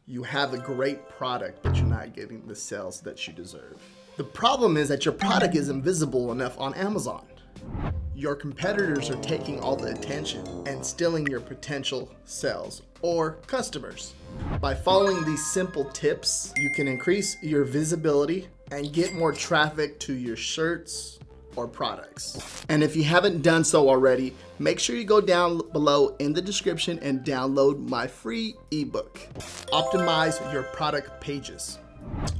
You have a great product, but you're not getting the sales that you deserve. The problem is that your product isn't visible enough on Amazon. Your competitors are taking all the attention and stealing your potential sales or customers. By following these simple tips, you can increase your visibility and get more traffic to your shirts or products. And if you haven't done so already, make sure you go down below in the description and download my free ebook, Optimize Your Product Pages.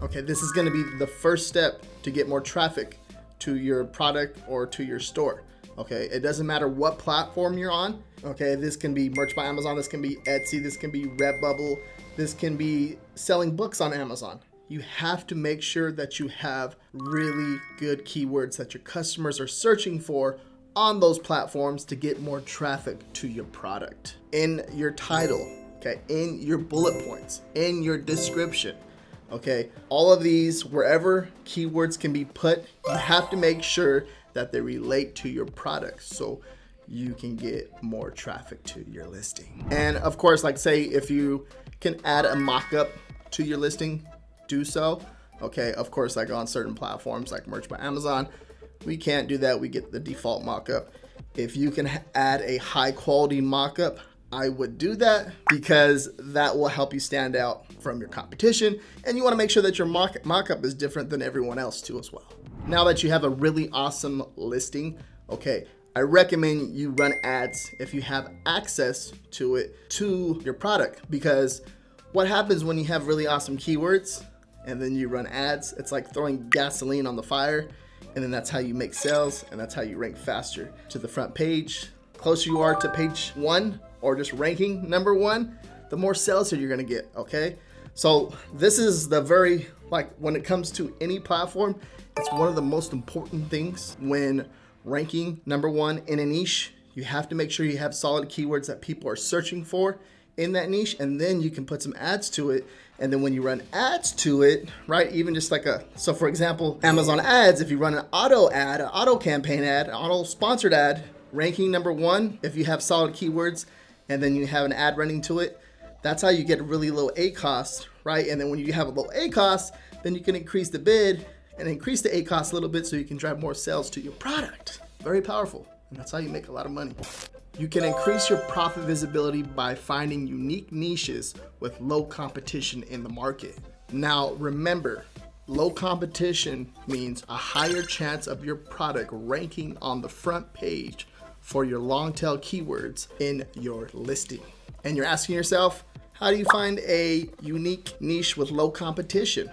Okay, this is gonna be the first step to get more traffic to your product or to your store. Okay, it doesn't matter what platform you're on. Okay, this can be Merch by Amazon, this can be Etsy, this can be Redbubble, this can be selling books on Amazon. You have to make sure that you have really good keywords that your customers are searching for on those platforms to get more traffic to your product. In your title, okay, in your bullet points, in your description, okay, all of these, wherever keywords can be put, you have to make sure that they relate to your product so you can get more traffic to your listing. And of course, like say, if you can add a mock-up to your listing, do so. Okay, of course, like on certain platforms like Merch by Amazon, we can't do that. We get the default mock-up. If you can add a high quality mock-up, I would do that because that will help you stand out from your competition. And you want to make sure that your mock-up is different than everyone else too as well. Now that you have a really awesome listing, okay, I recommend you run ads if you have access to it, to your product, because what happens when you have really awesome keywords and then you run ads, it's like throwing gasoline on the fire, and then that's how you make sales and that's how you rank faster to the front page. The closer you are to page 1 or just ranking number 1, the more sales that you're gonna get, okay? So this is the very, like when it comes to any platform, it's one of the most important things when ranking number 1 in a niche. You have to make sure you have solid keywords that people are searching for in that niche, and then you can put some ads to it. And then when you run ads to it, right, even just like so for example, Amazon ads, if you run an auto ad, an auto campaign ad, an auto sponsored ad, ranking number 1, if you have solid keywords and then you have an ad running to it, that's how you get a really low ACoS, right? And then when you have a low ACoS, then you can increase the bid and increase the ACoS a little bit so you can drive more sales to your product. Very powerful. And that's how you make a lot of money. You can increase your profit visibility by finding unique niches with low competition in the market. Now, remember, low competition means a higher chance of your product ranking on the front page for your long tail keywords in your listing. And you're asking yourself, how do you find a unique niche with low competition?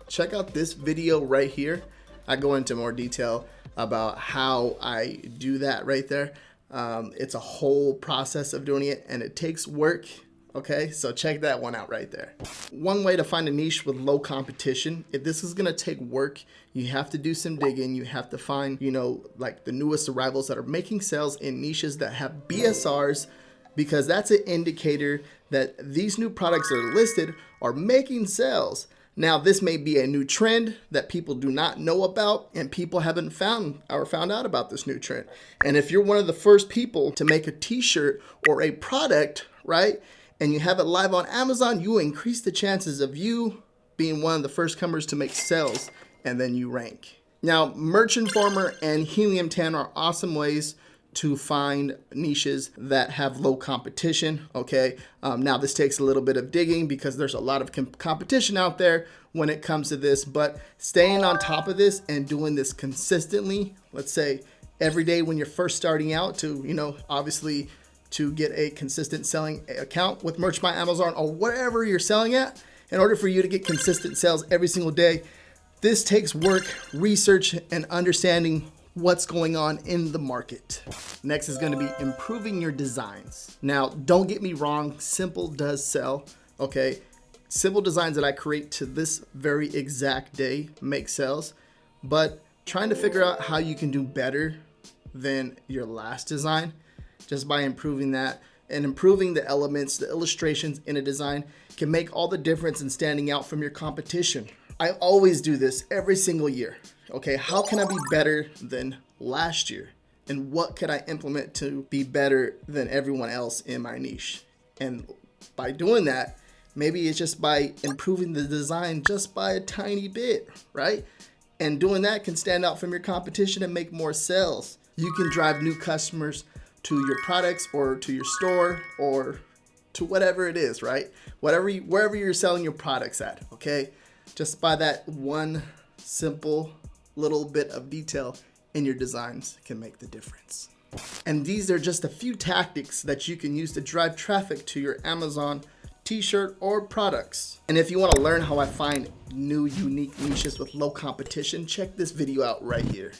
Check out this video right here. I go into more detail about how I do that right there. It's a whole process of doing it and it takes work. Okay, so check that one out right there. One way to find a niche with low competition, if this is gonna take work, you have to do some digging. You have to find, like the newest arrivals that are making sales in niches that have BSRs, because that's an indicator that these new products that are listed are making sales. Now, this may be a new trend that people do not know about, and people haven't found out about this new trend. And if you're one of the first people to make a t-shirt or a product, right, and you have it live on Amazon, you increase the chances of you being one of the first comers to make sales, and then you rank. Now, Merch Informer and Helium 10 are awesome ways to find niches that have low competition, okay? Now this takes a little bit of digging because there's a lot of competition out there when it comes to this, but staying on top of this and doing this consistently, let's say every day when you're first starting out to, obviously to get a consistent selling account with Merch by Amazon or whatever you're selling at, in order for you to get consistent sales every single day, this takes work, research, and understanding what's going on in the market. Next is going to be improving your designs. Now, don't get me wrong, simple does sell, okay? Simple designs that I create to this very exact day make sales, but trying to figure out how you can do better than your last design just by improving that and improving the elements, the illustrations in a design can make all the difference in standing out from your competition. I always do this every single year. Okay, how can I be better than last year? And what could I implement to be better than everyone else in my niche? And by doing that, Maybe it's just by improving the design just by a tiny bit, right? And doing that can stand out from your competition and make more sales. You can drive new customers to your products or to your store or to whatever it is, right? Wherever you're selling your products at, okay? Just by that one simple little bit of detail in your designs can make the difference. And these are just a few tactics that you can use to drive traffic to your Amazon t-shirt or products. And if you want to learn how I find new unique niches with low competition, check this video out right here.